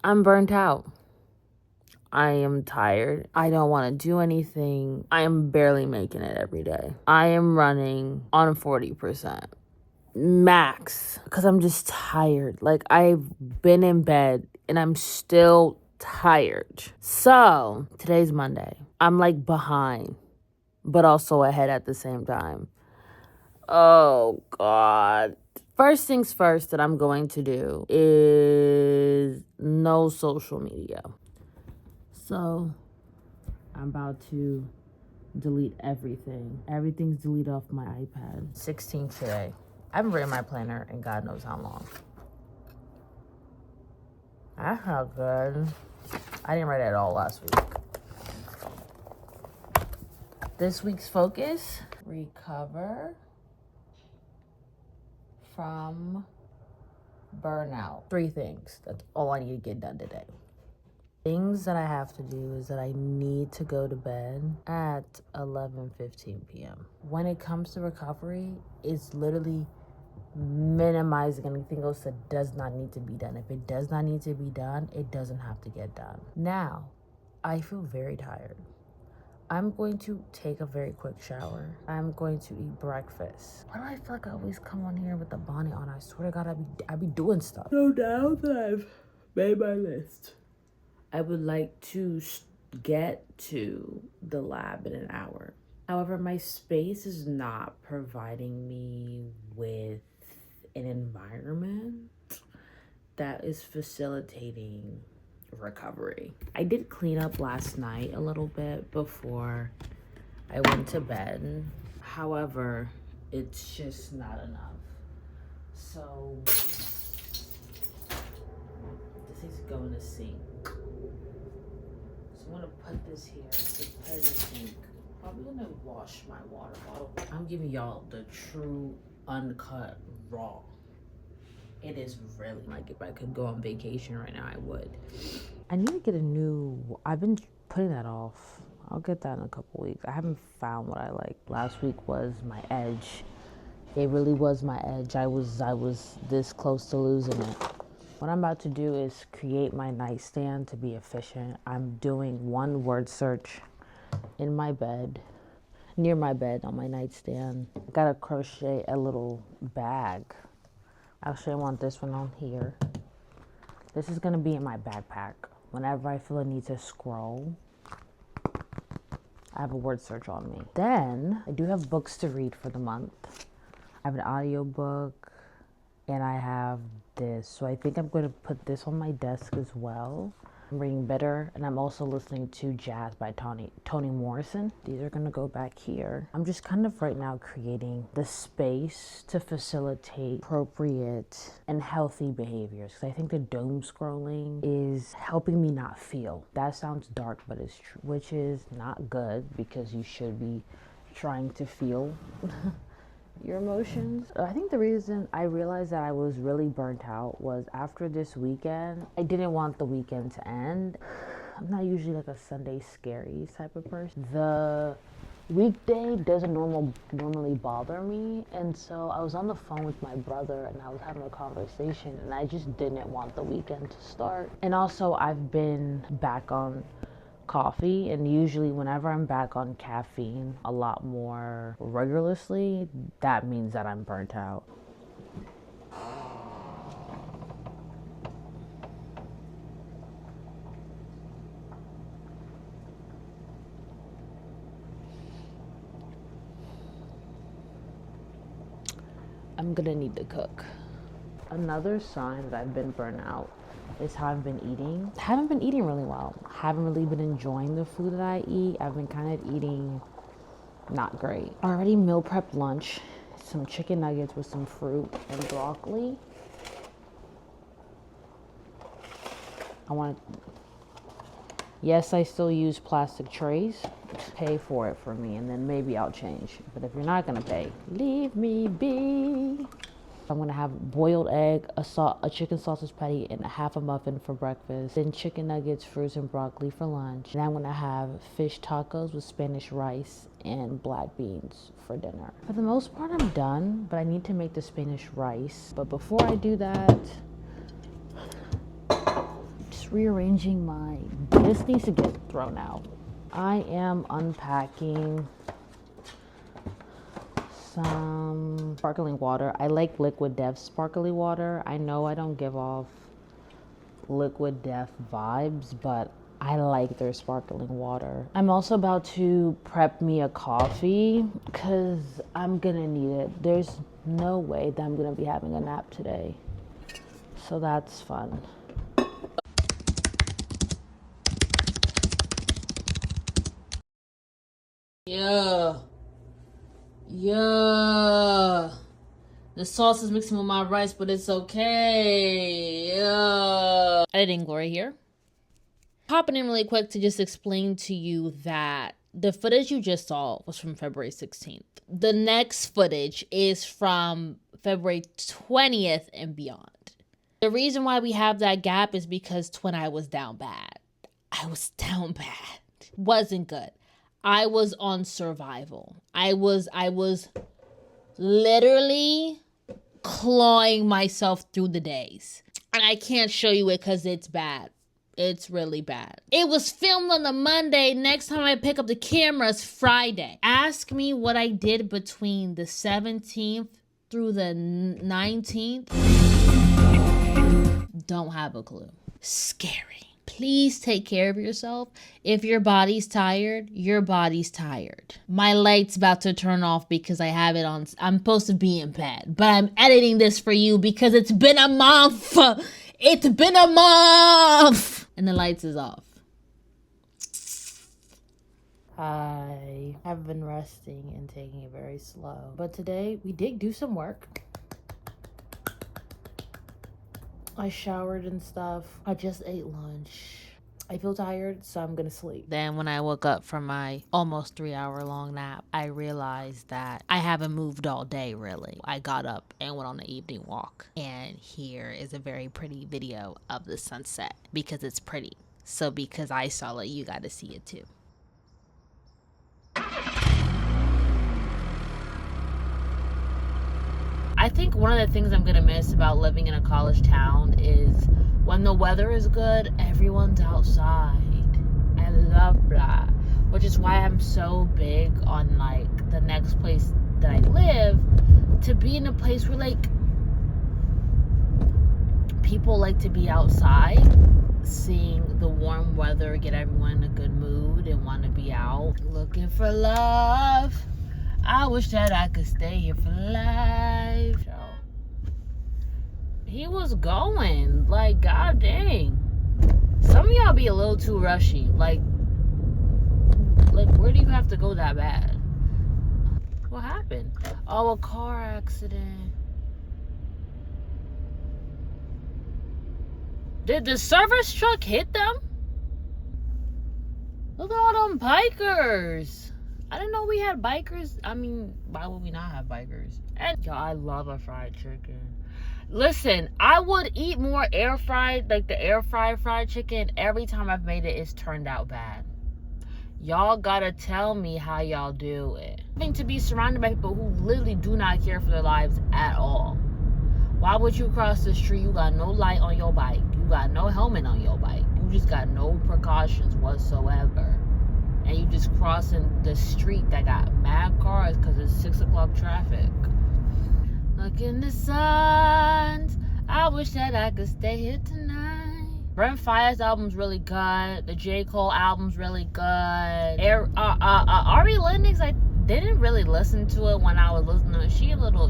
I'm burnt out. I am tired. I don't want to do anything. I am barely making it every day. I am running on 40% max because I'm just tired. Like, I've been in bed and I'm still tired. So today's Monday. I'm like behind, but also ahead at the same time. Oh, God. First things first that I'm going to do is no social media. So I'm about to delete everything. Everything's deleted off my iPad. 16 today. I haven't written my planner in God knows how long. That's not good. I didn't write it at all last week. This week's focus, recover from burnout. 3 things. That's all I need to get done today. Things that I have to do is that I need to go to bed at 11:15 p.m. When it comes to recovery, it's literally minimizing anything else that does not need to be done. If it does not need to be done, it doesn't have to get done. Now, I feel very tired. I'm going to take a very quick shower. I'm going to eat breakfast. Why do I feel like I always come on here with the bonnet on? I swear to God, I be doing stuff. So now that I've made my list, I would like to get to the lab in an hour. However, my space is not providing me with an environment that is facilitating recovery. I did clean up last night a little bit before I went to bed. However, it's just not enough. So this needs to go in the sink. So I'm gonna put this here to put in the sink. Probably gonna wash my water bottle. I'm giving y'all the true uncut raw. It is really like, if I could go on vacation right now, I would. I need to get a new, I've been putting that off. I'll get that in a couple weeks. I haven't found what I like. Last week was my edge. It really was my edge. I was this close to losing it. What I'm about to do is create my nightstand to be efficient. I'm doing one word search in my bed, near my bed on my nightstand. I gotta crochet a little bag. Actually, I want this one on here. This is gonna be in my backpack. Whenever I feel a need to scroll, I have a word search on me. Then, I do have books to read for the month. I have an audiobook, and I have this. So I think I'm gonna put this on my desk as well. I'm reading Bitter, and I'm also listening to Jazz by Toni Morrision. These are gonna go back here. I'm just kind of right now creating the space to facilitate appropriate and healthy behaviors. Because I think the doom scrolling is helping me not feel. That sounds dark, but it's true, which is not good because you should be trying to feel your emotions. I think the reason I realized that I was really burnt out was after this weekend. I didn't want the weekend to end. I'm not usually like a Sunday scaries type of person. The weekday doesn't normally bother me, and so I was on the phone with my brother and I was having a conversation, and I just didn't want the weekend to start. And also, I've been back on coffee, and usually whenever I'm back on caffeine a lot more rigorously, that means that I'm burnt out. I'm gonna need to cook. Another sign that I've been burnt out is how I've been eating. I haven't been eating really well. Haven't really been enjoying the food that I eat. I've been kind of eating not great. I already meal prepped lunch. Some chicken nuggets with some fruit and broccoli. Yes, I still use plastic trays. Pay for it for me, and then maybe I'll change. But if you're not gonna pay, leave me be. I'm gonna have boiled egg, a chicken sausage patty, and half a muffin for breakfast. Then chicken nuggets, fruits, and broccoli for lunch. And I'm gonna have fish tacos with Spanish rice and black beans for dinner. For the most part, I'm done, but I need to make the Spanish rice. But before I do that, just just rearranging this needs to get thrown out. I am unpacking some sparkling water. I like Liquid Death sparkling water. I know I don't give off Liquid Death vibes, but I like their sparkling water. I'm also about to prep me a coffee because I'm gonna need it. There's no way that I'm gonna be having a nap today. So that's fun. Yeah. The sauce is mixing with my rice, but it's okay. Yeah. Editing Glory here. Hopping in really quick to just explain to you that the footage you just saw was from February 16th. The next footage is from February 20th and beyond. The reason why we have that gap is because I was down bad. I was down bad. Wasn't good. I was on survival. I was literally clawing myself through the days. And I can't show you it because it's bad. It's really bad. It was filmed on a Monday. Next time I pick up the camera is Friday. Ask me what I did between the 17th through the 19th. Don't have a clue. Scary. Please take care of yourself. If your body's tired, your body's tired. My light's about to turn off because I have it on. I'm supposed to be in bed, but I'm editing this for you because it's been a month. It's been a month. And the lights is off. I have been resting and taking it very slow. But today we did do some work. I showered and stuff. I just ate lunch. I feel tired, so I'm gonna sleep. Then when I woke up from my almost 3-hour-long nap, I realized that I haven't moved all day, really. I got up and went on an evening walk. And here is a very pretty video of the sunset because it's pretty. So because I saw it, you gotta see it too. I think one of the things I'm gonna miss about living in a college town is when the weather is good, everyone's outside. I love that. Which is why I'm so big on like the next place that I live to be in a place where like people like to be outside, seeing the warm weather, get everyone in a good mood and want to be out. Looking for love. I wish that I could stay here for life. He was going. Like, god dang. Some of y'all be a little too rushy. Like, where do you have to go that bad? What happened? Oh, a car accident. Did the service truck hit them? Look at all them bikers. I didn't know we had bikers. I mean, why would we not have bikers? And y'all, I love a fried chicken. Listen, I would eat more air fried, like the air fried fried chicken. Every time I've made it, it's turned out bad. Y'all gotta tell me how y'all do it. Having to be surrounded by people who literally do not care for their lives at all. Why would you cross the street? You got no light on your bike. You got no helmet on your bike. You just got no precautions whatsoever. And you just crossing the street that got mad cars because it's 6 o'clock traffic. Look in the sun. I wish that I could stay here tonight. Brent Faiyaz's album's really good. The J. Cole album's really good. Ari Lennox, I didn't really listen to it when I was listening to it. She a little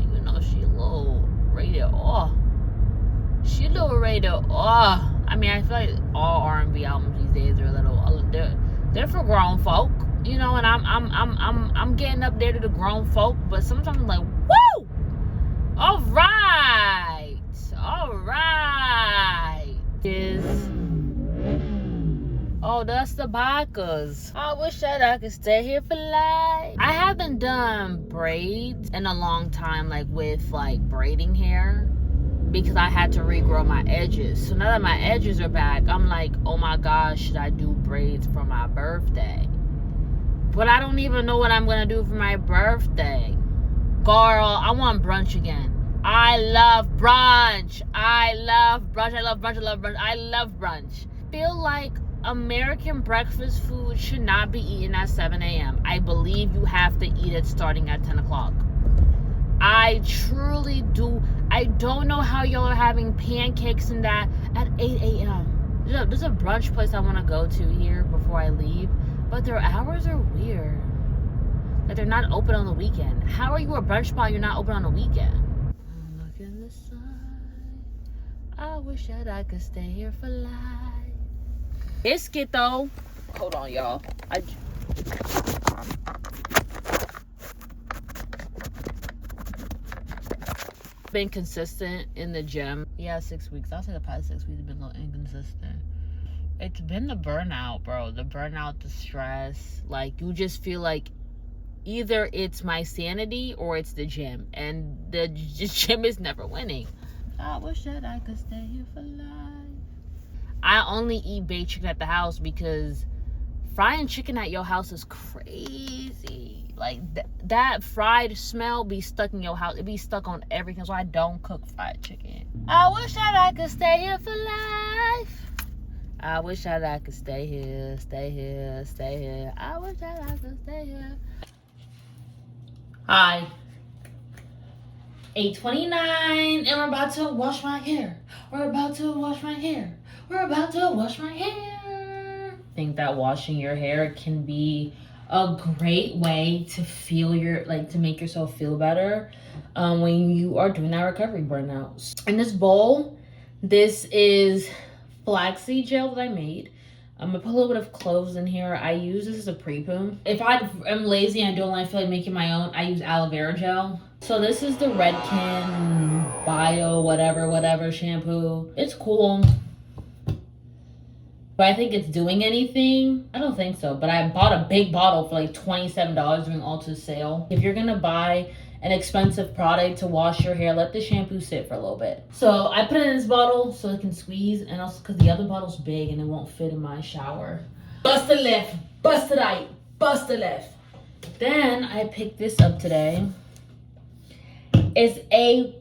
rated R. She a little rated R. I mean, I feel like all R&B albums these days are a little. They're for grown folk, you know, and I'm getting up there to the grown folk, but sometimes I'm like, woo! All right. Oh, that's the bikers. I wish that I could stay here for life. I haven't done braids in a long time, like with like braiding hair, because I had to regrow my edges. So now that my edges are back, I'm like, oh my gosh, should I do braids for my birthday? But I don't even know what I'm gonna do for my birthday. Girl, I want brunch again. I love brunch. I love brunch. feel like American breakfast food should not be eaten at 7 a.m. I believe you have to eat it starting at 10 o'clock. I truly do. I don't know how y'all are having pancakes and that at 8 a.m. There's a brunch place I want to go to here before I leave, but their hours are weird. Like, they're not open on the weekend. How are you a brunch spot? You're not open on the weekend. Look in the sun. I wish that I could stay here for life. Biscuit though. Hold on, y'all. Been consistent in the gym. Yeah, 6 weeks. I'll say the past 6 weeks have been a little inconsistent. It's been the burnout, bro. The burnout, the stress. Like, you just feel like either it's my sanity or it's the gym, and the gym is never winning. I wish that I could stay here for life. I only eat baked chicken at the house because frying chicken at your house is crazy. Like, that fried smell be stuck in your house. It be stuck on everything, so I don't cook fried chicken. I wish that I could stay here for life. I wish that I could stay here, stay here, stay here. I wish that I could stay here. Hi. 8:29, and we're about to wash my hair. We're about to wash my hair. We're about to wash my hair. I think that washing your hair can be a great way to feel to make yourself feel better when you are doing that recovery burnout. In this bowl, this is flaxseed gel that I made. I'm gonna put a little bit of cloves in here. I use this as a pre-poo. If I'm lazy and I don't feel like making my own, I use aloe vera gel. So this is the Redken Bio whatever shampoo. It's cool. But I think it's doing anything. I don't think so. But I bought a big bottle for like $27 during Ulta's sale. If you're gonna buy an expensive product to wash your hair, let the shampoo sit for a little bit. So I put it in this bottle so it can squeeze, and also because the other bottle's big and it won't fit in my shower. Bust the left, bust the right, bust the left. Then I picked this up today. It's a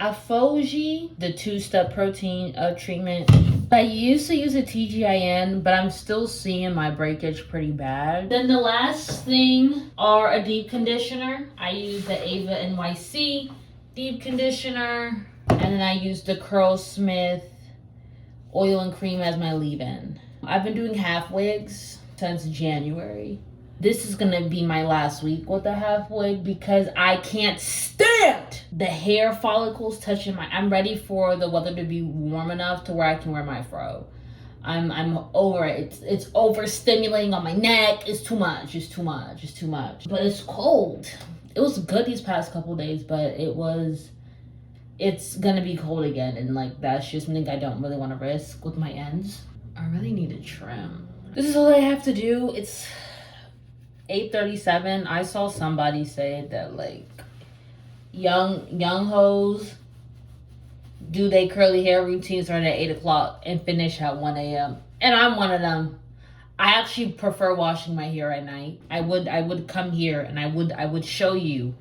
Afoji, the 2-step protein treatment. I used to use a TGIN, but I'm still seeing my breakage pretty bad. Then the last thing are a deep conditioner. I use the Ava NYC deep conditioner, and then I use the Curlsmith oil and cream as my leave-in. I've been doing half wigs since January. This is gonna be my last week with the half wig because I can't stand the hair follicles touching I'm ready for the weather to be warm enough to where I can wear my fro. I'm over it. It's overstimulating on my neck. It's too much. It's too much. It's too much. But it's cold. It was good these past couple days, but it's gonna be cold again, and like that's just something I don't really want to risk with my ends. I really need to trim. This is all I have to do. It's 8:37. I saw somebody say that like young hoes do they curly hair routine starting at 8 o'clock and finish at 1 a.m. And I'm one of them. I actually prefer washing my hair at night. I would come here and I would show you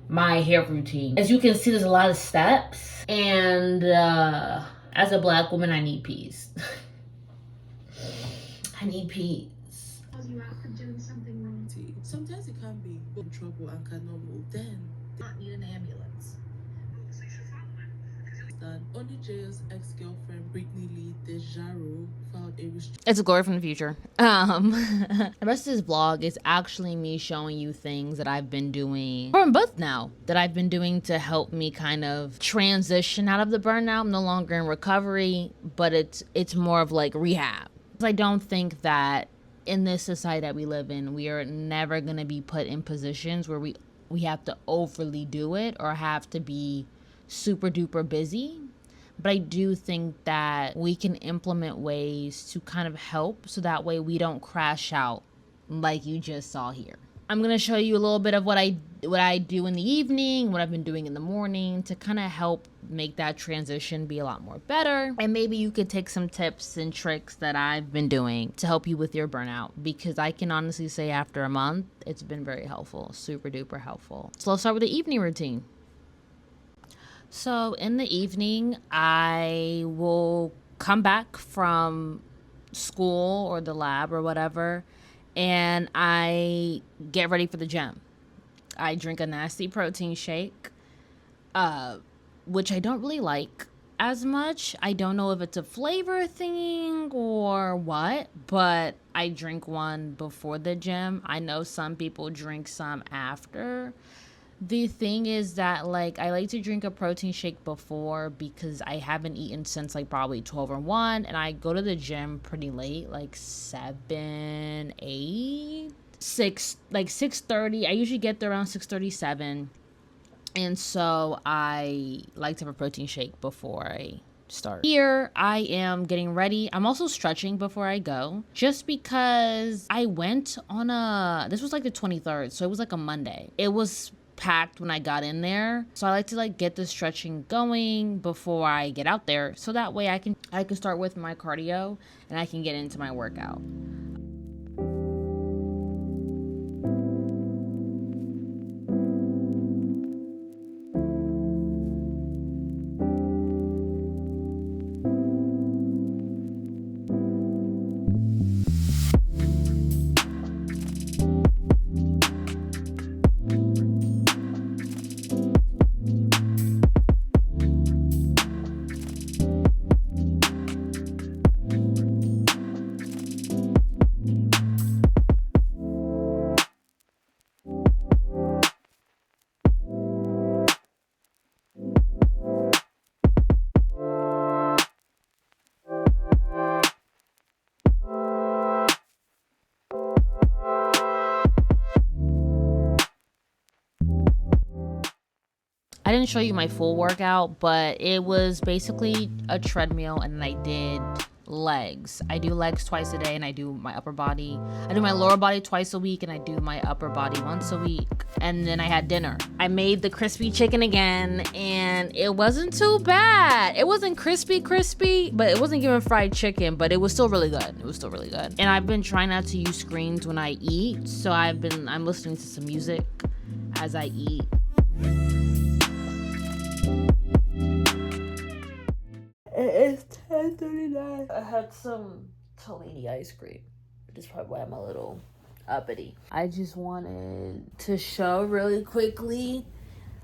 my hair routine. As you can see, there's a lot of steps, and as a black woman, I need peace. I need peace. You out for doing something wrong. Sometimes it can be in trouble and cannot move. Then Not need an ambulance. only Jay's ex-girlfriend Brittany Lee Dyalla filed a restriction. It's a glory from the future. The rest of this vlog is actually me showing you things that I've been doing for a month now, that I've been doing to help me kind of transition out of the burnout. I'm no longer in recovery, but it's more of like rehab. I don't think that in this society that we live in, we are never going to be put in positions where we have to overly do it or have to be super duper busy. But I do think that we can implement ways to kind of help so that way we don't crash out like you just saw here. I'm going to show you a little bit of what I do in the evening, what I've been doing in the morning to kind of help make that transition be a lot more better. And maybe you could take some tips and tricks that I've been doing to help you with your burnout, because I can honestly say after a month, it's been very helpful, super duper helpful. So let's start with the evening routine. So in the evening, I will come back from school or the lab or whatever, and I get ready for the gym. I drink a nasty protein shake, which I don't really like as much. I don't know if it's a flavor thing or what, but I drink one before the gym. I know some people drink some after. The thing is that, like, I like to drink a protein shake before because I haven't eaten since like probably 12 or 1, and I go to the gym pretty late, like 7, 8, 6, like 6:30. I usually get there around 6:37. And so I like to have a protein shake before I start. Here I am getting ready. I'm also stretching before I go, just because I went on this was like the 23rd, so it was like a Monday. It was packed when I got in there, so I like to like get the stretching going before I get out there, so that way I can start with my cardio and I can get into my workout. I didn't show you my full workout, but it was basically a treadmill, and then I did legs. I do legs twice a day, and I do my upper body. I do my lower body twice a week, and I do my upper body once a week. And then I had dinner. I made the crispy chicken again, and it wasn't too bad. It wasn't crispy, but it wasn't giving fried chicken, but it was still really good. And I've been trying not to use screens when I eat, so I'm listening to some music as I eat. It's 10:39. I had some Toni ice cream, which is probably why I'm a little uppity. I just wanted to show really quickly.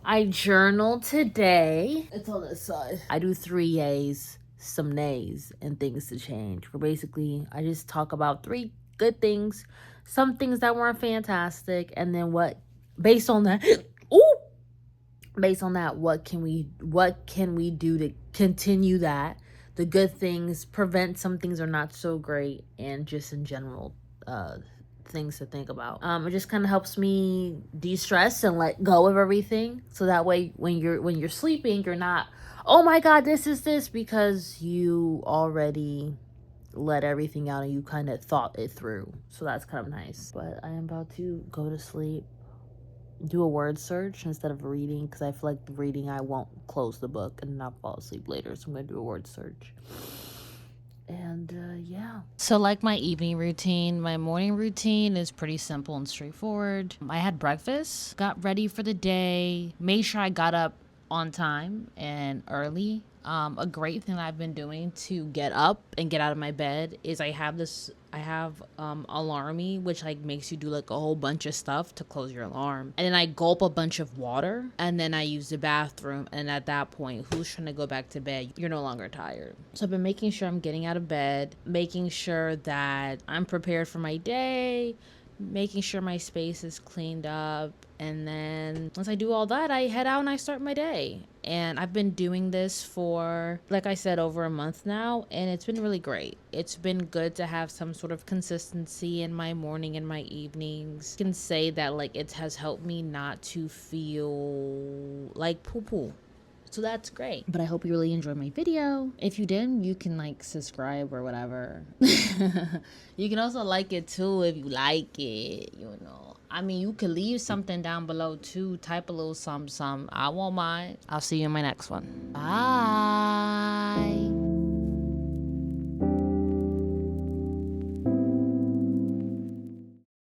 I journaled today. It's on this side. I do 3 yays, some nays, and things to change. Where basically, I just talk about 3 good things, some things that weren't fantastic, and then based on that, what can we do to continue that? The good things, prevent some things are not so great, and just in general, things to think about. It just kind of helps me de-stress and let go of everything, so that way when you're sleeping, you're not, oh my god, this is this, because you already let everything out and you kind of thought it through. So that's kind of nice. But I am about to go to sleep, do a word search instead of reading, because I feel like reading, I won't close the book and not fall asleep later. So I'm gonna do a word search. And yeah. So like my evening routine, my morning routine is pretty simple and straightforward. I had breakfast, got ready for the day, made sure I got up on time and early. A great thing that I've been doing to get up and get out of my bed is I have Alarmy, which like makes you do like a whole bunch of stuff to close your alarm. And then I gulp a bunch of water, and then I use the bathroom. And at that point, who's trying to go back to bed? You're no longer tired. So I've been making sure I'm getting out of bed, making sure that I'm prepared for my day, making sure my space is cleaned up. And then once I do all that, I head out and I start my day. And I've been doing this for, like I said, over a month now, and it's been really great. It's been good to have some sort of consistency in my morning and my evenings. I can say that like it has helped me not to feel like poo-poo. So that's great. But I hope you really enjoyed my video. If you didn't, you can like subscribe or whatever. You can also like it too if you like it, you know. I mean, you could leave something down below too. Type a little something. I won't mind. I'll see you in my next one. Bye.